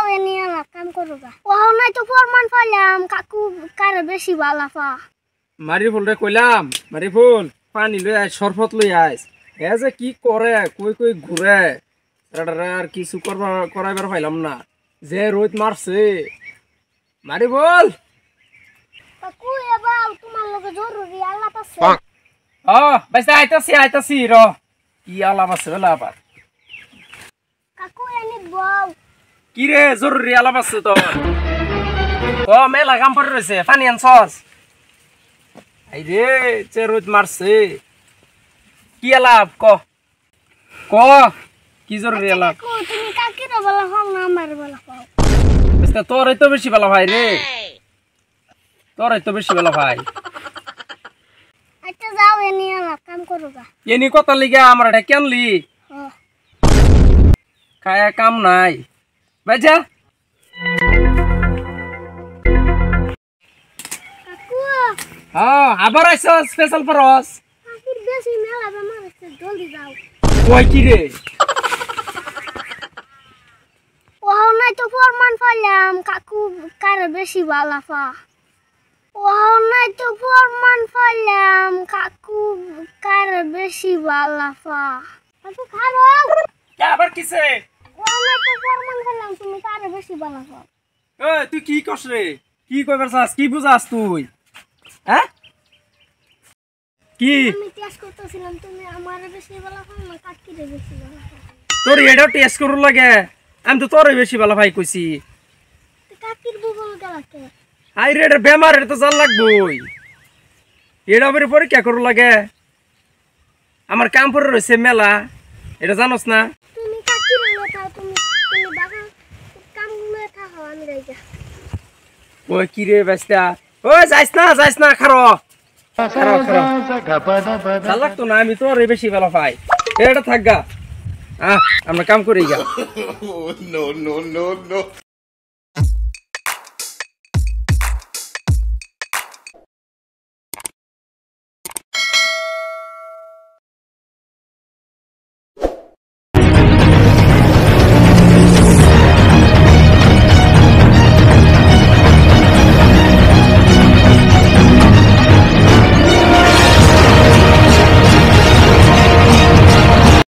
এনে না কাম করবা ও নাই তো ফরমান পাইলাম কাকু কারে বেশি বালাফা মারি ফুল রে কইলাম মারি ফুল পানি লই আয় শরবত লই আইস এ যে কি করে কই কই ঘুরে আর কিছু করাইবার পাইলাম না যে রোদ মারছে মারি ফুল কাকু এবাও তোমার লগে জরুরি আলাপ আছে বাইসা আইতাছি র কি আলাপ আছে বলা আবার কাকু এনে বউ কি রে জরুরি আলাপ আছে তোর মেলা কাম পড়ে রয়েছে পানি আনছস এই রে যে রোদ মারছে কি আলাপ ক কি জরুরি আলাপ কাকু তুমি কাকিরে বলা হল না আমার বলা পাও আচ্ছা তোরই তো বেশি ভালো ভাই রে তোরই তো বেশি ভালো ভাই আচ্ছা যাও এনে না কাম করবা এনি কথা লিগা আমার এটা কেনলি খায়া কাম নাই বাজা কাকু আবার আইছো স্পেশাল পরস কাকির বেশি মেলা বেমার আছে জলদি যাও কই কি রে ও নাই তো ফরমান পাইলাম কাকু কারে বেশি বালাফা ও নাই তো ফরমান পাইলাম কাকু কারে বেশি বালাফা কাকু খারো কে আবার কিছে ও নাই তো ফরমান পাইলাম তুমি কারে বেশি বালাফা তুই কি করছ রে কি কইবার চাস কি বুঝাস তুই হ্যাঁ কি আমি টেস্ট করতেছিলাম তুমি আমারে বেশি বালাফা না কাকিরে বেশি বালাফা তোর এটা টেস্ট করু লাগে আমি তো তোরই বেশি ভালো ভাই কইছি তো কাকির বুবল গেলাকে আই রে এটা বেমার এটা তো জান লাগবই এটা বের পরীক্ষা করু লাগে আমার কাম পড়ে রয়েছে মেলা এটা জানোস না তুমি কাকিরে লতাও তুমি বাবা কাম লয়ে থাকো আমি রাইজা ওই কি রে বাস্তা ওই যাইস না খারো ভাল লাগতো না আমি তোর বেশি ভালো পাই এটা থাকগা আমরা কাম করি গা